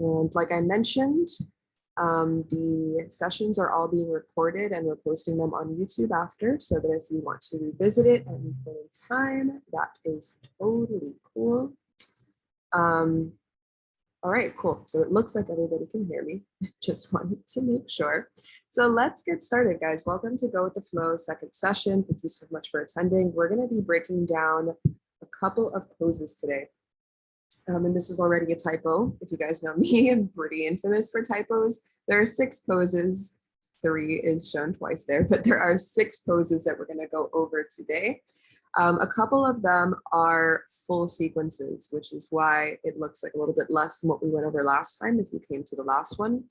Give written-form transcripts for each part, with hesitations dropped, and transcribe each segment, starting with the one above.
And like I mentioned, the sessions are all being recorded and we're posting them on YouTube after, so that if you want to revisit it at any point in time, that is totally cool. All right, cool. So it looks like everybody can hear me. Just wanted to make sure. So let's get started, guys. Welcome to Go with the Flow second session. Thank you so much for attending. We're going to be breaking down a couple of poses today. And this is already a typo. If you guys know me, I'm pretty infamous for typos. There are 6 poses. 3 is shown twice there, but there are 6 poses that we're going to go over today. A couple of them are full sequences, which is why it looks like a little bit less than what we went over last time if you came to the last one.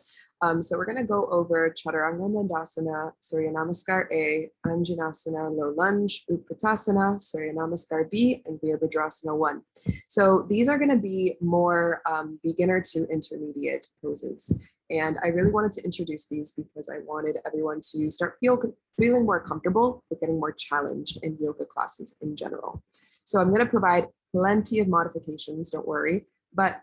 So we're going to go over Chaturanga Dandasana, Surya Namaskar A, Anjanasana, Low Lunge, Utkatasana, Surya Namaskar B, and Virabhadrasana 1. So these are going to be more beginner to intermediate poses. And I really wanted to introduce these because I wanted everyone to start feeling more comfortable with getting more challenged in yoga classes in general. So I'm going to provide plenty of modifications, don't worry, but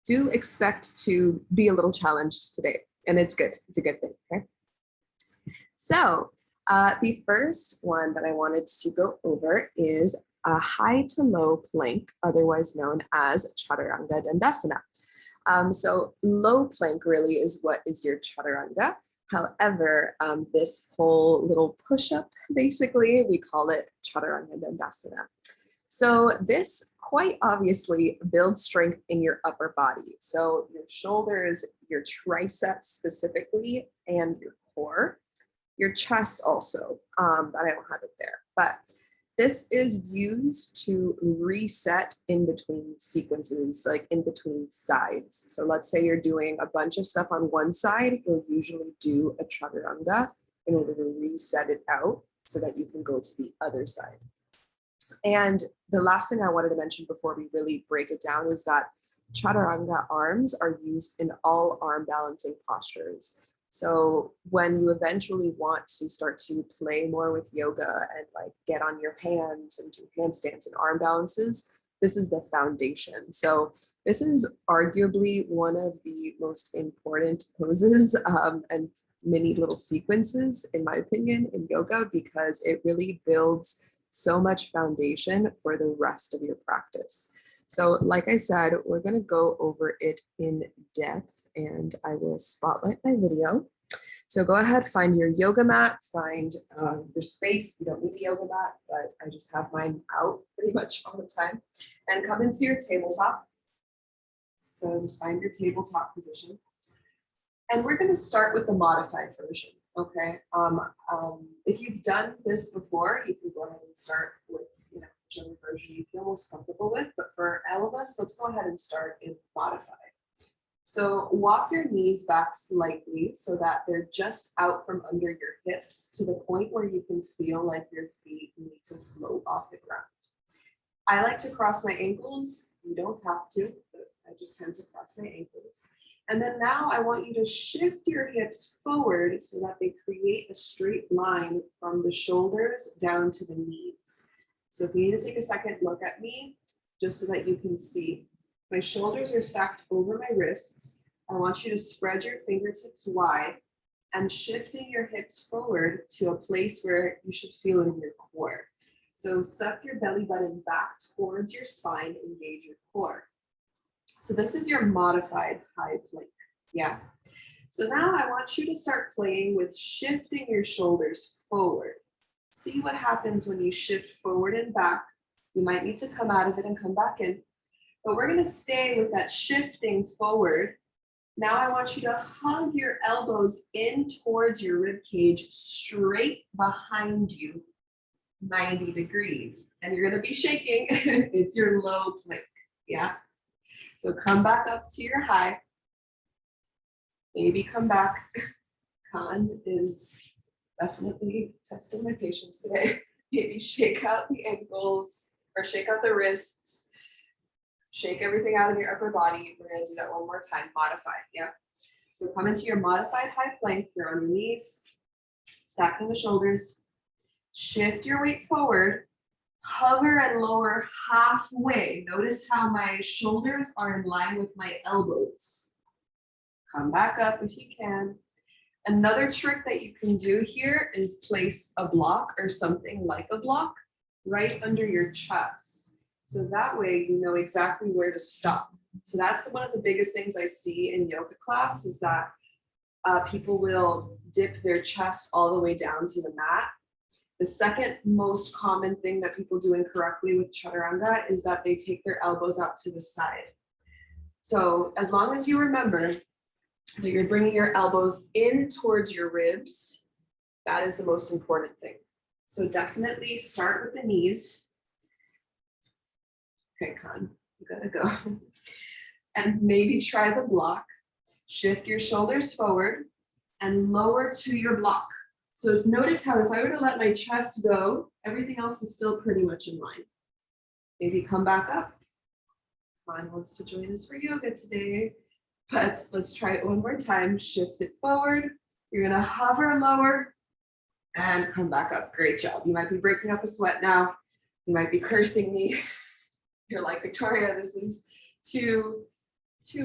do expect to be a little challenged today. And it's good. It's a good thing, okay? So the first one that I wanted to go over is a high to low plank, otherwise known as Chaturanga Dandasana. So low plank really is what is your chaturanga. However, this whole little push-up, basically, we call it chaturanga dandasana. So this quite obviously builds strength in your upper body. So your shoulders, your triceps specifically, and your core, your chest also, but I don't have it there. But this is used to reset in between sequences, like in between sides. So let's say you're doing a bunch of stuff on one side, you'll usually do a chaturanga in order to reset it out so that you can go to the other side. And the last thing I wanted to mention before we really break it down is that chaturanga arms are used in all arm balancing postures. So when you eventually want to start to play more with yoga and like get on your hands and do handstands and arm balances, this is the foundation. So this is arguably one of the most important poses and many little sequences, in my opinion, in yoga, because it really builds so much foundation for the rest of your practice. So like I said, we're going to go over it in depth and I will spotlight my video. So go ahead, find your yoga mat, find your space. You don't need a yoga mat, but I just have mine out pretty much all the time. And come into your tabletop. So just find your tabletop position. And we're going to start with the modified version, okay? If you've done this before, you can go ahead and start with whichever version you feel most comfortable with, but for all of us, let's go ahead and start in modified. So walk your knees back slightly so that they're just out from under your hips to the point where you can feel like your feet need to float off the ground. I like to cross my ankles. You don't have to, but I just tend to cross my ankles. And then now I want you to shift your hips forward so that they create a straight line from the shoulders down to the knees. So if you need to take a second, look at me just so that you can see. My shoulders are stacked over my wrists. I want you to spread your fingertips wide and shifting your hips forward to a place where you should feel it in your core. So suck your belly button back towards your spine, engage your core. So this is your modified high plank, yeah. So now I want you to start playing with shifting your shoulders forward. See what happens when you shift forward and back. You might need to come out of it and come back in, but we're gonna stay with that shifting forward. Now I want you to hug your elbows in towards your rib cage, straight behind you, 90 degrees. And you're gonna be shaking, it's your low plank, yeah? So come back up to your high, maybe come back. Khan is definitely testing my patience today. Maybe shake out the ankles or shake out the wrists, shake everything out of your upper body. We're gonna do that one more time, modified, yeah? So come into your modified high plank, you're on your knees, stacking the shoulders, shift your weight forward, hover and lower halfway. Notice how my shoulders are in line with my elbows. Come back up if you can. Another trick that you can do here is place a block or something like a block right under your chest. So that way you know exactly where to stop. So that's one of the biggest things I see in yoga class is that people will dip their chest all the way down to the mat. The second most common thing that people do incorrectly with chaturanga is that they take their elbows out to the side. So as long as you remember that you're bringing your elbows in towards your ribs, that is the most important thing. So definitely start with the knees. Okay, Khan, you gotta go. And maybe try the block. Shift your shoulders forward and lower to your block. So notice how if I were to let my chest go, everything else is still pretty much in line. Maybe come back up. Khan wants to join us for yoga today. But let's try it one more time. Shift it forward. You're gonna hover lower and come back up. Great job. You might be breaking up a sweat now. You might be cursing me. You're like, Victoria, this is too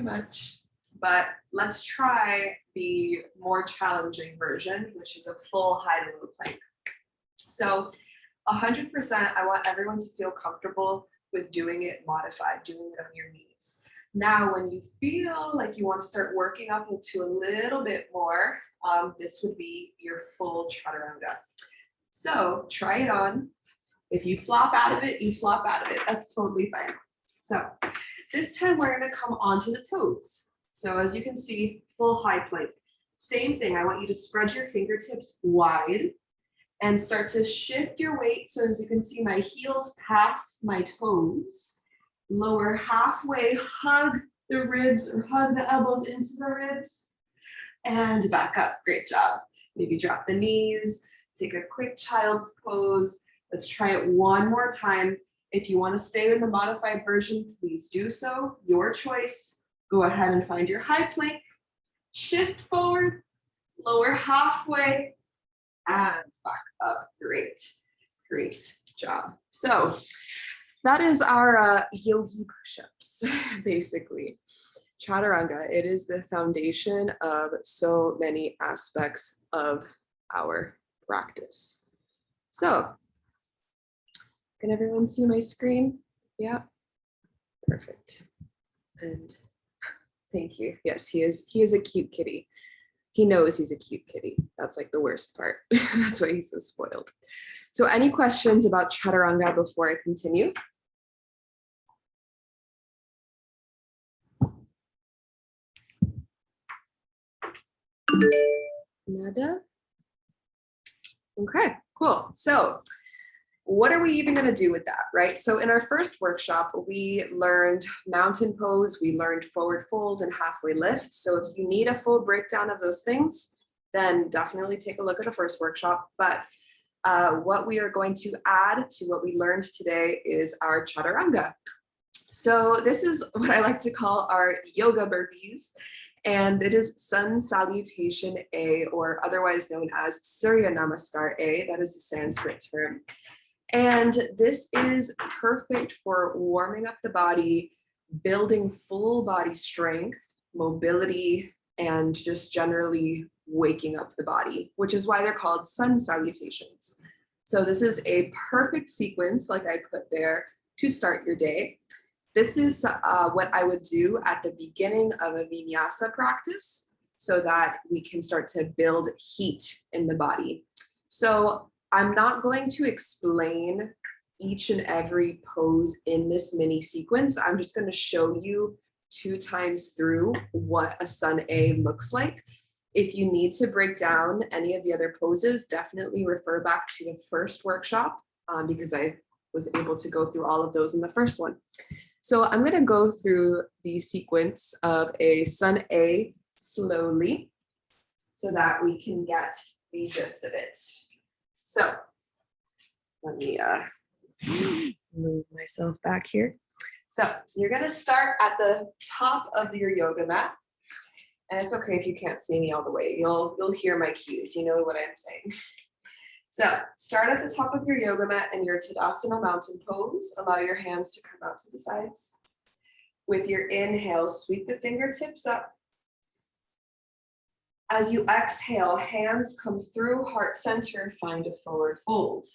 much. But let's try the more challenging version, which is a full high to low plank. So 100%, I want everyone to feel comfortable with doing it modified, doing it on your knees. Now, when you feel like you want to start working up into a little bit more, this would be your full chaturanga. So try it on. If you flop out of it, you flop out of it. That's totally fine. So this time we're going to come onto the toes. So as you can see, full high plank. Same thing, I want you to spread your fingertips wide and start to shift your weight. So as you can see, my heels past my toes. Lower halfway, hug the ribs or hug the elbows into the ribs and back up. Great job. Maybe drop the knees, take a quick child's pose. Let's try it one more time. If you want to stay in the modified version, please do so. Your choice. Go ahead and find your high plank. Shift forward, lower halfway, and back up. Great, great job. So that is our yogi push-ups, basically. Chaturanga, it is the foundation of so many aspects of our practice. So, can everyone see my screen? Yeah, perfect. And thank you. Yes, he is a cute kitty. He knows he's a cute kitty. That's like the worst part. That's why he's so spoiled. So any questions about chaturanga before I continue? Nada? Okay, cool. So what are we even going to do with that, right? So in our first workshop, we learned mountain pose, we learned forward fold and halfway lift. So if you need a full breakdown of those things, then definitely take a look at the first workshop. But what we are going to add to what we learned today is our chaturanga. So this is what I like to call our yoga burpees. And it is Sun Salutation A, or otherwise known as Surya Namaskar A. That is the Sanskrit term. And this is perfect for warming up the body, building full body strength, mobility, and just generally waking up the body, which is why they're called sun salutations. So this is a perfect sequence, like I put there, to start your day. This is what I would do at the beginning of a vinyasa practice so that we can start to build heat in the body. So I'm not going to explain each and every pose in this mini sequence. I'm just going to show you 2 times through what a Sun A looks like. If you need to break down any of the other poses, definitely refer back to the first workshop because I was able to go through all of those in the first one. So I'm going to go through the sequence of a Sun A slowly so that we can get the gist of it. So let me move myself back here. So you're going to start at the top of your yoga mat. And it's okay if you can't see me all the way. You'll hear my cues. You know what I'm saying. So start at the top of your yoga mat in your Tadasana mountain pose. Allow your hands to come out to the sides. With your inhale, sweep the fingertips up. As you exhale, hands come through heart center, find a forward fold.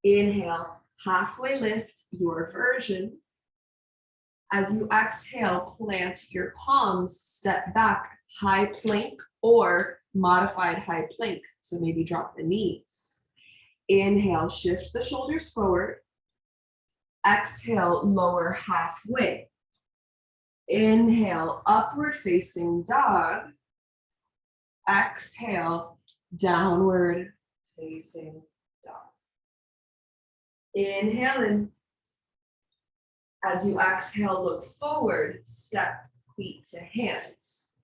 Inhale, halfway lift, your version. As you exhale, plant your palms, step back, high plank or modified high plank. So maybe drop the knees. Inhale, shift the shoulders forward. Exhale, lower halfway. Inhale, upward facing dog. Exhale, downward facing dog. Inhale in. As you exhale, look forward, step feet to hands.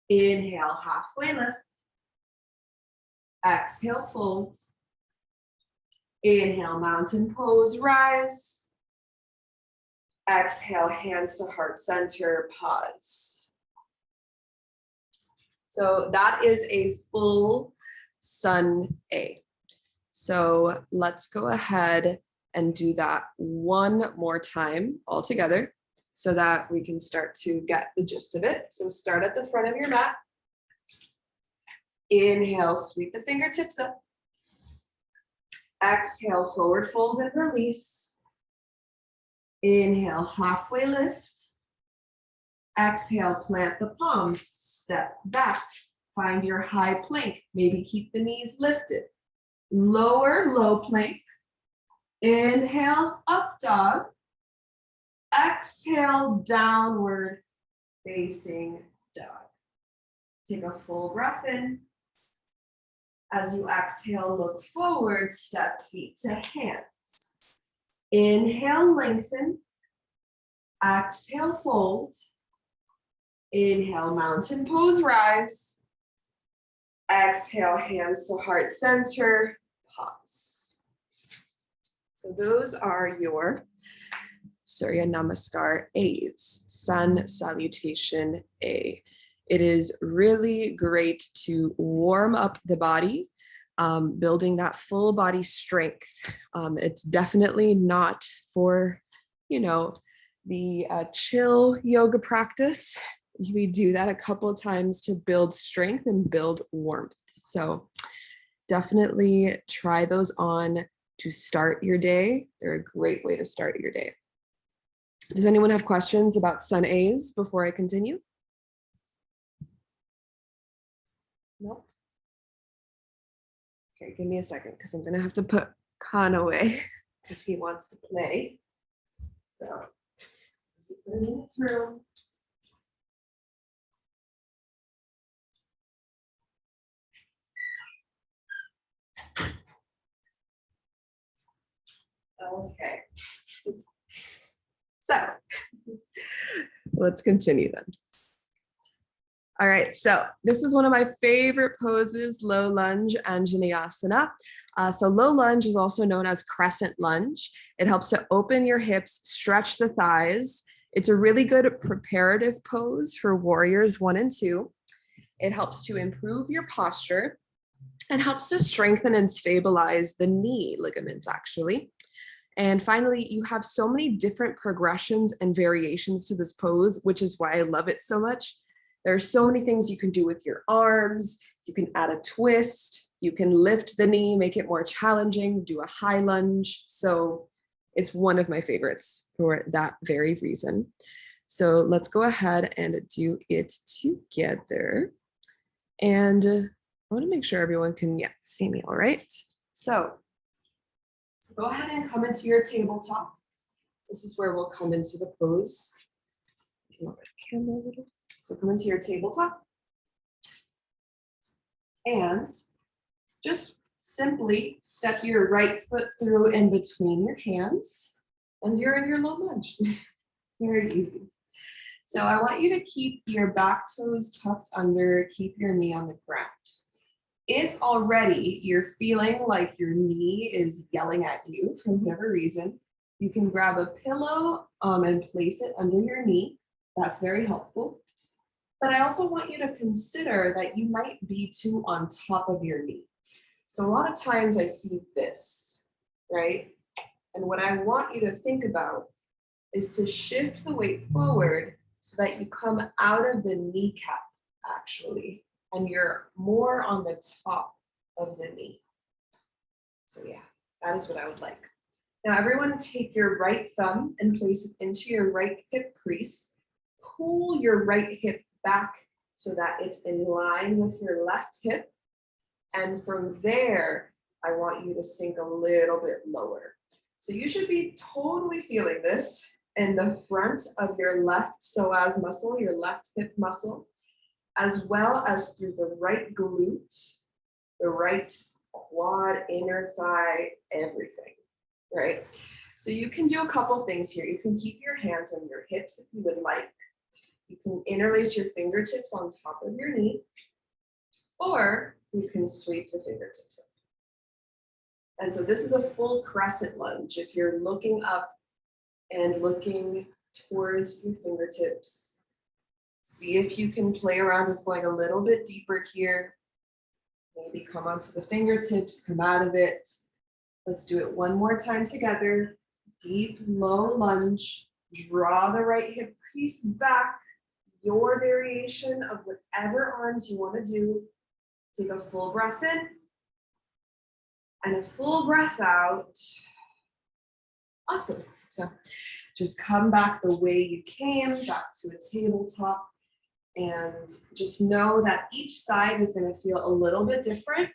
Inhale, halfway lift. Exhale, fold. Inhale, mountain pose, rise. Exhale, hands to heart center, pause. So that is a full sun A. So let's go ahead and do that one more time all together so that we can start to get the gist of it. So start at the front of your mat. Inhale, sweep the fingertips up. Exhale, forward fold and release. Inhale, halfway lift. Exhale, plant the palms, step back. Find your high plank, maybe keep the knees lifted. Lower, low plank. Inhale, up dog. Exhale, downward facing dog. Take a full breath in. As you exhale, look forward, step feet to hands. Inhale, lengthen. Exhale, fold. Inhale, mountain pose, rise. Exhale, hands to heart center, pause. So those are your Surya Namaskar A's, Sun Salutation A. It is really great to warm up the body, building that full body strength. It's definitely not for, the chill yoga practice. We do that a couple of times to build strength and build warmth. So definitely try those on to start your day. They're a great way to start your day. Does anyone have questions about Sun A's before I continue? Nope. Okay, give me a second because I'm gonna have to put Khan away because he wants to play. So put him in his room. Okay. So let's continue then. All right, so this is one of my favorite poses, low lunge, Anjaneyasana. So low lunge is also known as crescent lunge. It helps to open your hips, stretch the thighs. It's a really good preparative pose for warriors 1 and 2. It helps to improve your posture and helps to strengthen and stabilize the knee ligaments, actually. And finally, you have so many different progressions and variations to this pose, which is why I love it so much. There are so many things you can do with your arms. You can add a twist. You can lift the knee, make it more challenging, do a high lunge. So it's one of my favorites for that very reason. So let's go ahead and do it together. And I want to make sure everyone can see me all right. So go ahead and come into your tabletop. This is where we'll come into the pose. Camera a little. So come into your tabletop and just simply step your right foot through in between your hands and you're in your low lunge. Very easy. So I want you to keep your back toes tucked under, keep your knee on the ground. If already you're feeling like your knee is yelling at you for whatever reason, you can grab a pillow and place it under your knee. That's very helpful. But I also want you to consider that you might be too on top of your knee. So a lot of times I see this, right? And what I want you to think about is to shift the weight forward so that you come out of the kneecap actually, and you're more on the top of the knee. So yeah, that is what I would like. Now everyone take your right thumb and place it into your right hip crease. Pull your right hip back so that it's in line with your left hip. And from there, I want you to sink a little bit lower. So you should be totally feeling this in the front of your left psoas muscle, your left hip muscle, as well as through the right glute, the right quad, inner thigh, everything, right? So you can do a couple things here. You can keep your hands on your hips if you would like. You can interlace your fingertips on top of your knee, or you can sweep the fingertips up. And so this is a full crescent lunge. If you're looking up and looking towards your fingertips, see if you can play around with going a little bit deeper here. Maybe come onto the fingertips, come out of it. Let's do it one more time together. Deep, low lunge. Draw the right hip crease back. Your variation of whatever arms you want to do. Take a full breath in and a full breath out. Awesome. So just come back the way you came, back to a tabletop. And just know that each side is going to feel a little bit different.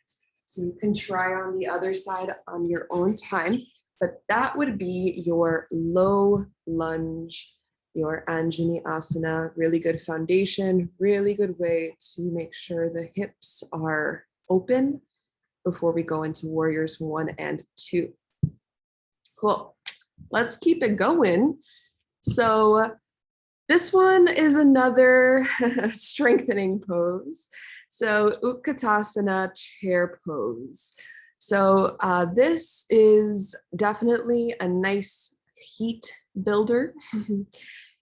So you can try on the other side on your own time. But that would be your low lunge, your Anjali Asana. Really good foundation, really good way to make sure the hips are open before we go into warriors 1 and 2. Cool. Let's keep it going. So this one is another strengthening pose. So Utkatasana, chair pose. So this is definitely a nice heat builder.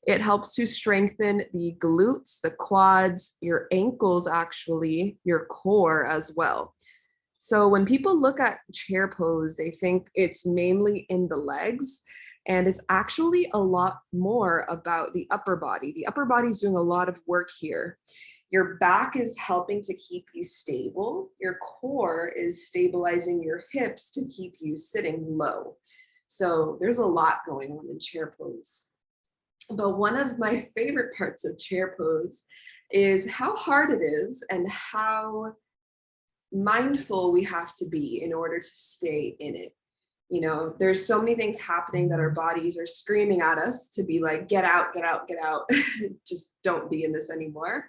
It helps to strengthen the glutes, the quads, your ankles actually, your core as well. So when people look at chair pose, they think it's mainly in the legs. And it's actually a lot more about the upper body. The upper body is doing a lot of work here. Your back is helping to keep you stable. Your core is stabilizing your hips to keep you sitting low. So there's a lot going on in chair pose. But one of my favorite parts of chair pose is how hard it is and how mindful we have to be in order to stay in it. You know, there's so many things happening that our bodies are screaming at us to be like, get out, get out, get out. Just don't be in this anymore.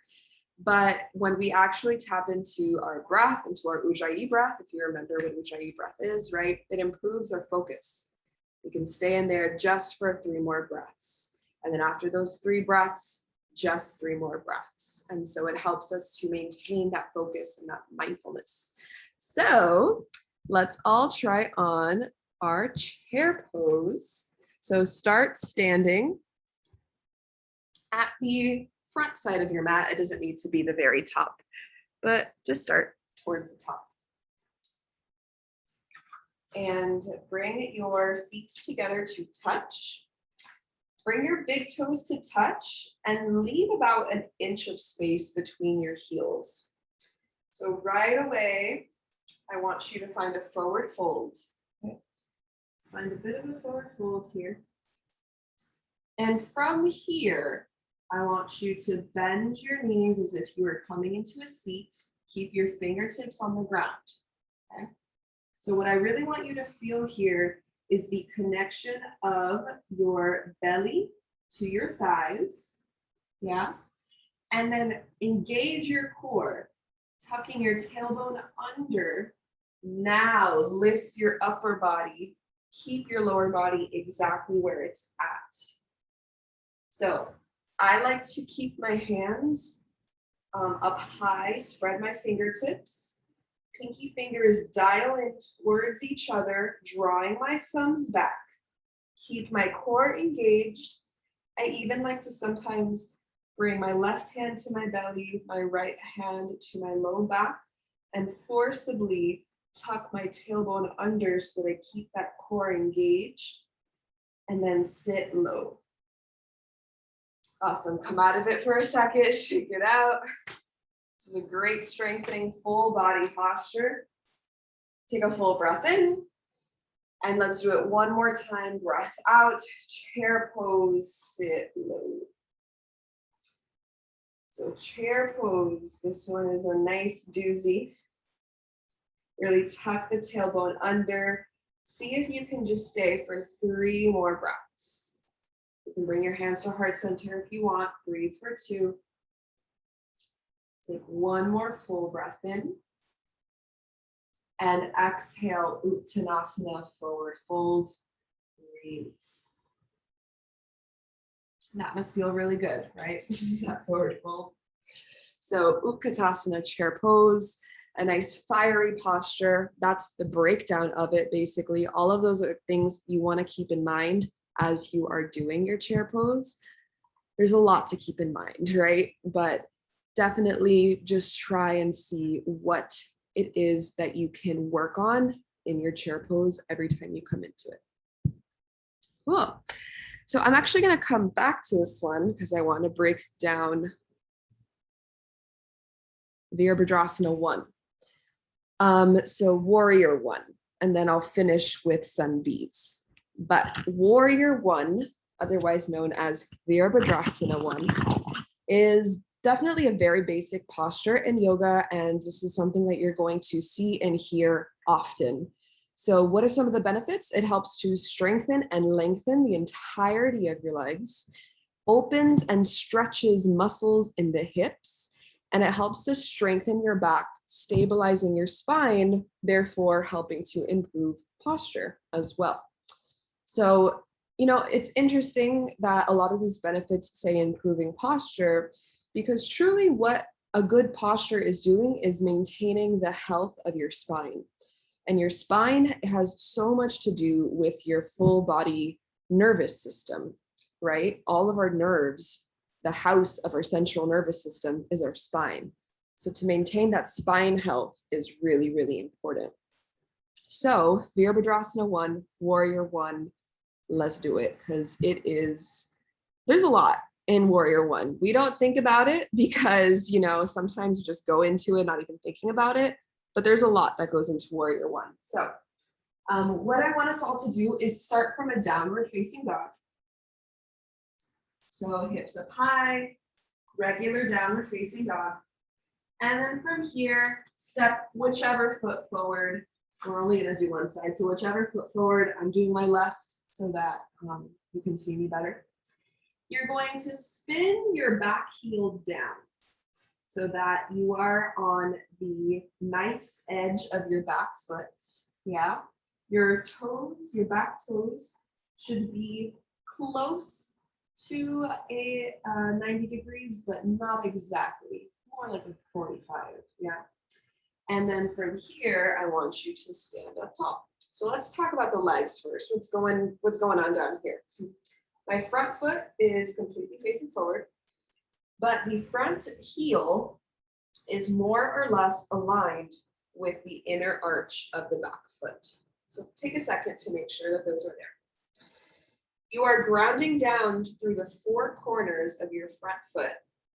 But when we actually tap into our breath, into our Ujjayi breath, if you remember what Ujjayi breath is, right? It improves our focus. We can stay in there just for 3 more breaths. And then after those 3 breaths, just 3 more breaths. And so it helps us to maintain that focus and that mindfulness. So let's all try on our chair pose. So start standing at the front side of your mat. It doesn't need to be the very top, but just start towards the top. And bring your feet together to touch. Bring your big toes to touch and leave about an inch of space between your heels. So right away, I want you to find a forward fold. Find a bit of a forward fold here. And from here, I want you to bend your knees as if you were coming into a seat. Keep your fingertips on the ground. Okay? So what I really want you to feel here is the connection of your belly to your thighs. Yeah. And then engage your core, tucking your tailbone under. Now lift your upper body. Keep your lower body exactly where it's at. So I like to keep my hands up high, spread my fingertips. Pinky fingers dial in towards each other, drawing my thumbs back. Keep my core engaged. I even like to sometimes bring my left hand to my belly, my right hand to my low back, and forcibly tuck my tailbone under so that I keep that core engaged, and then sit low. Awesome. Come out of it for a second, shake it out. This is a great strengthening full body posture. Take a full breath in. And let's do it one more time. Breath out, chair pose, sit low. So chair pose, this one is a nice doozy. Really tuck the tailbone under. See if you can just stay for 3 more breaths. You can bring your hands to heart center if you want. Breathe for 2. Take 1 more full breath in. And exhale, Uttanasana, forward fold, release. That must feel really good, right? That forward fold. So Utkatasana, chair pose, a nice fiery posture. That's the breakdown of it, basically. All of those are things you want to keep in mind as you are doing your chair pose. There's a lot to keep in mind, right? But definitely just try and see what it is that you can work on in your chair pose every time you come into it. Cool. So I'm actually going to come back to this one because I want to break down Virabhadrasana 1. So Warrior 1, and then I'll finish with some bees. But Warrior 1, otherwise known as Virabhadrasana 1, is definitely a very basic posture in yoga, and this is something that you're going to see and hear often. So what are some of the benefits? It helps to strengthen and lengthen the entirety of your legs, opens and stretches muscles in the hips, and it helps to strengthen your back, stabilizing your spine, therefore helping to improve posture as well. So, it's interesting that a lot of these benefits say improving posture, because truly what a good posture is doing is maintaining the health of your spine. And your spine has so much to do with your full body nervous system, right? All of our nerves, the house of our central nervous system is our spine. So to maintain that spine health is really, really important. So Virabhadrasana 1, Warrior 1, let's do it, because there's a lot in Warrior 1. We don't think about it because, sometimes you just go into it not even thinking about it, but there's a lot that goes into Warrior 1. So what I want us all to do is start from a downward facing dog. So hips up high, regular downward facing dog. And then from here, step whichever foot forward. We're only gonna do one side. So whichever foot forward, I'm doing my left so that you can see me better. You're going to spin your back heel down so that you are on the knife's edge of your back foot. Yeah. Your toes, your back toes should be close to a 90 degrees, but not exactly, more like a 45, yeah. And then from here, I want you to stand up tall. So let's talk about the legs first. What's going on down here? My front foot is completely facing forward, but the front heel is more or less aligned with the inner arch of the back foot. So take a second to make sure that those are there. You are grounding down through the 4 corners of your front foot.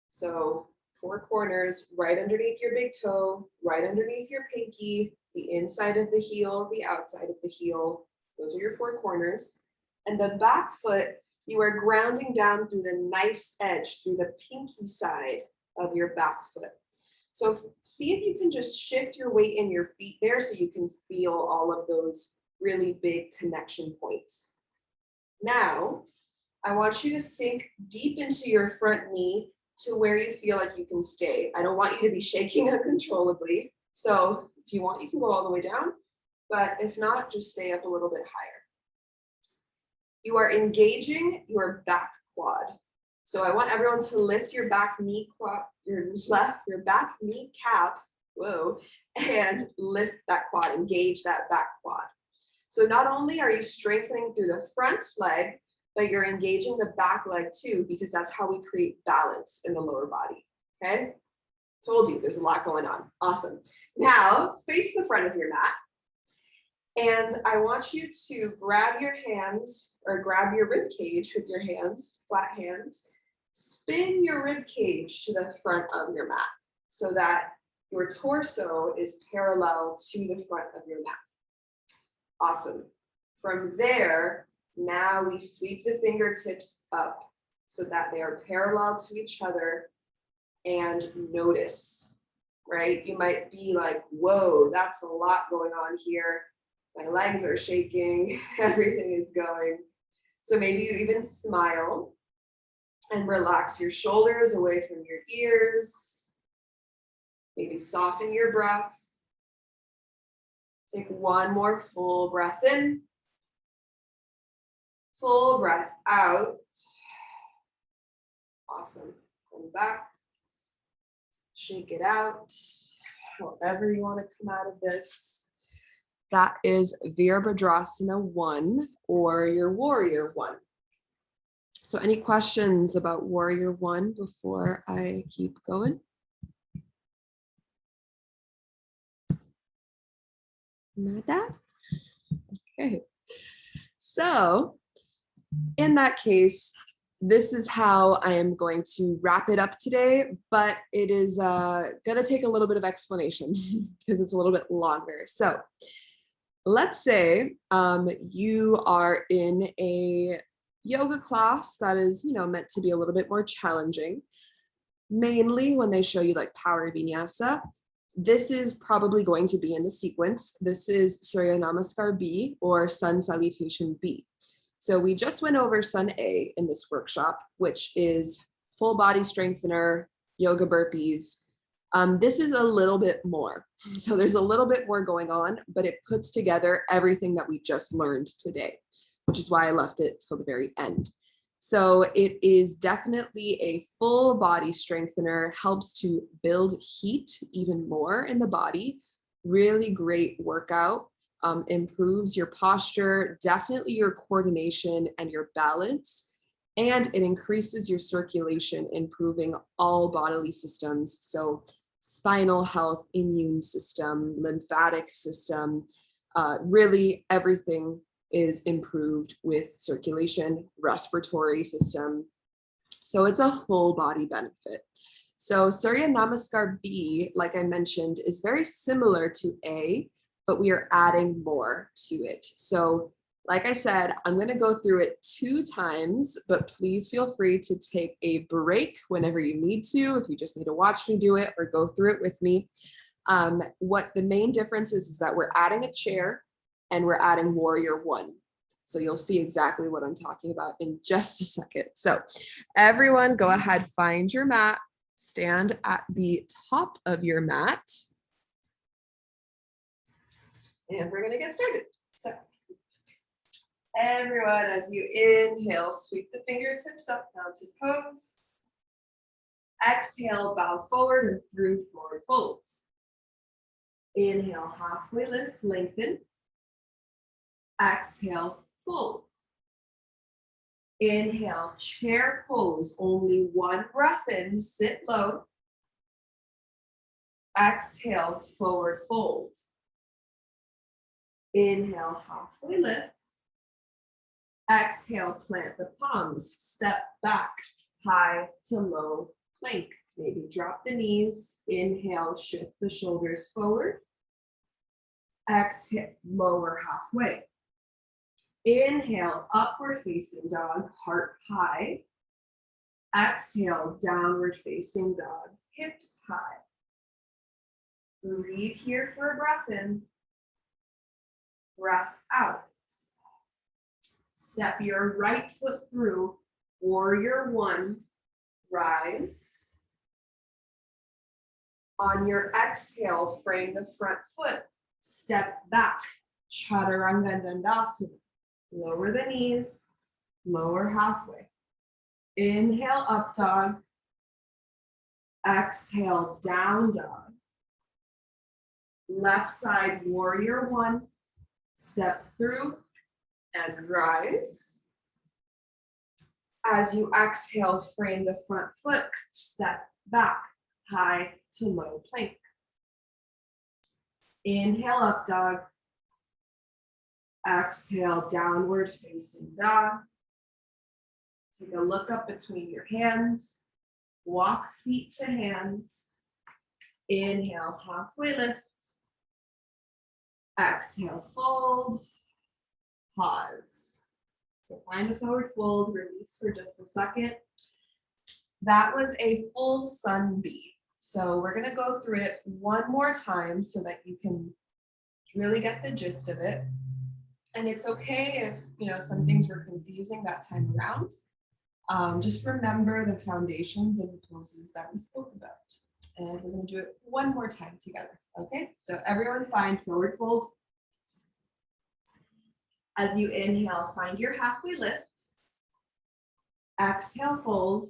So 4 corners, right underneath your big toe, right underneath your pinky, the inside of the heel, the outside of the heel. Those are your 4 corners. And the back foot, you are grounding down through the knife's edge, through the pinky side of your back foot. So see if you can just shift your weight in your feet there so you can feel all of those really big connection points. Now, I want you to sink deep into your front knee to where you feel like you can stay. I don't want you to be shaking uncontrollably. So if you want, you can go all the way down, but if not, just stay up a little bit higher. You are engaging your back quad. So I want everyone to lift your back knee quad, your back kneecap, and lift that quad, engage that back quad. So not only are you strengthening through the front leg, but you're engaging the back leg too, because that's how we create balance in the lower body, okay? Told you, there's a lot going on. Awesome. Now, face the front of your mat. And I want you to grab your hands, or grab your rib cage with your hands, flat hands, spin your rib cage to the front of your mat so that your torso is parallel to the front of your mat. Awesome. From there, now we sweep the fingertips up so that they are parallel to each other and notice, right? You might be like, whoa, that's a lot going on here. My legs are shaking, everything is going. So maybe you even smile and relax your shoulders away from your ears. Maybe soften your breath. Take one more full breath in. Full breath out. Awesome. Come back. Shake it out. However you want to come out of this. That is Virabhadrasana 1 or your Warrior 1. So any questions about Warrior 1 before I keep going? Nada? Okay. So in that case, this is how I am going to wrap it up today, but it is going to take a little bit of explanation because it's a little bit longer. So let's say you are in a yoga class that is, meant to be a little bit more challenging. Mainly when they show you like power vinyasa, this is probably going to be in the sequence. This is Surya Namaskar B or Sun Salutation B. So we just went over Sun A in this workshop, which is full body strengthener, yoga burpees. This is a little bit more. So there's a little bit more going on, but it puts together everything that we just learned today, which is why I left it till the very end. So it is definitely a full body strengthener, helps to build heat even more in the body. Really great workout. Improves your posture, definitely your coordination and your balance, and it increases your circulation, improving all bodily systems. So spinal health, immune system, lymphatic system, really everything is improved with circulation, respiratory system. So it's a full body benefit. So Surya Namaskar B, like I mentioned, is very similar to A, but we are adding more to it. So like I said, I'm going to go through it 2 times, but please feel free to take a break whenever you need to, if you just need to watch me do it or go through it with me. What the main difference is that we're adding a chair and we're adding Warrior 1. So you'll see exactly what I'm talking about in just a second. So everyone go ahead, find your mat, stand at the top of your mat. And we're going to get started. So everyone, as you inhale, sweep the fingertips up, mounted pose. Exhale, bow forward and through forward fold. Inhale, halfway lift, lengthen. Exhale, fold. Inhale, chair pose, only 1 breath in, sit low. Exhale, forward fold. Inhale, halfway lift. Exhale, plant the palms, step back, high to low plank. Maybe drop the knees. Inhale, shift the shoulders forward. Exhale, lower halfway. Inhale, upward facing dog, heart high. Exhale, downward facing dog, hips high. Breathe here for a breath in. Breath out. Step your right foot through, Warrior 1, rise. On your exhale, frame the front foot, step back, chaturanga dandasana. Lower the knees, lower halfway. Inhale, up dog. Exhale, down dog. Left side, Warrior 1, step through and rise. As you exhale, frame the front foot, step back, high to low plank. Inhale, up dog. Exhale, downward facing dog. Take a look up between your hands. Walk feet to hands. Inhale, halfway lift. Exhale, fold. Pause. So find a forward fold, release for just a second. That was a full sun B. So we're gonna go through it one more time so that you can really get the gist of it. And it's okay if some things were confusing that time around. Just remember the foundations and the poses that we spoke about. And we're gonna do it one more time together, okay? So everyone find forward fold. As you inhale, find your halfway lift. Exhale, fold.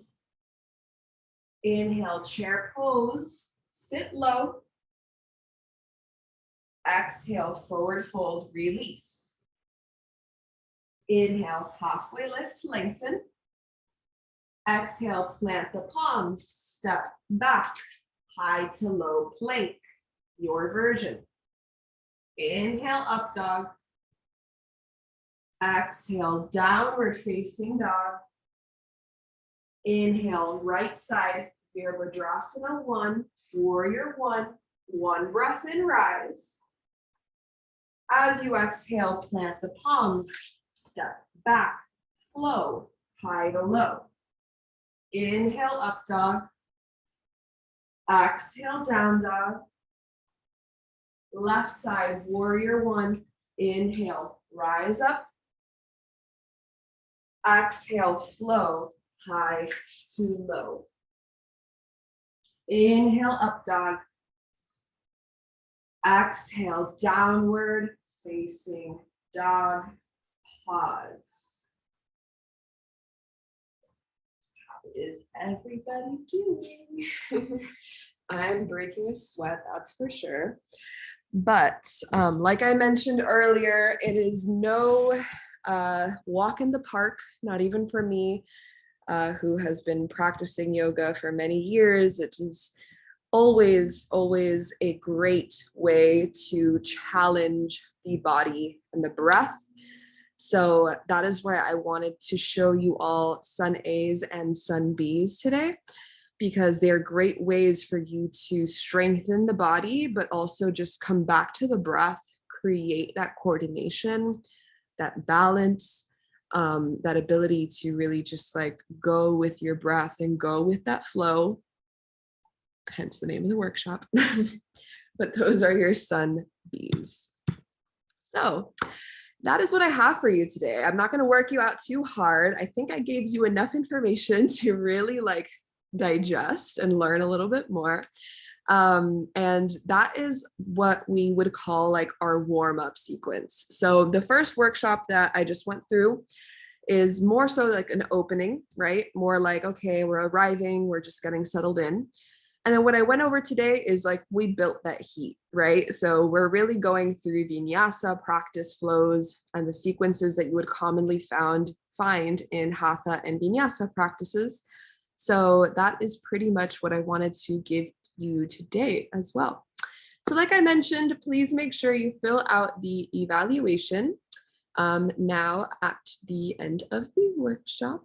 Inhale, chair pose, sit low. Exhale, forward fold, release. Inhale, halfway lift, lengthen. Exhale, plant the palms, step back, high to low plank, your version. Inhale, up dog. Exhale, downward facing dog. Inhale, right side, Virabhadrasana 1, warrior 1, one breath in, rise. As you exhale, plant the palms, step back, flow, high to low. Inhale, up dog. Exhale, down dog. Left side, warrior 1, inhale, rise up. Exhale, flow, high to low. Inhale, up dog. Exhale, downward facing dog. Pause. How is everybody doing? I'm breaking a sweat, that's for sure. But like I mentioned earlier, it is no walk in the park, not even for me, who has been practicing yoga for many years. It is always a great way to challenge the body and the breath. So that is why I wanted to show you all sun A's and sun B's today, because they are great ways for you to strengthen the body, but also just come back to the breath, create that coordination, that balance, that ability to really just like go with your breath and go with that flow, hence the name of the workshop. But those are your sun B's. So that is what I have for you today. I'm not going to work you out too hard. I think I gave you enough information to really like digest and learn a little bit more. And that is what we would call like our warm-up sequence. So the first workshop that I just went through is more so like an opening, right? More like, okay, we're arriving, we're just getting settled in. And then what I went over today is like, we built that heat, right? So we're really going through vinyasa practice flows and the sequences that you would commonly find in hatha and vinyasa practices. So that is pretty much what I wanted to give you today as well. So like I mentioned, please make sure you fill out the evaluation now at the end of the workshop.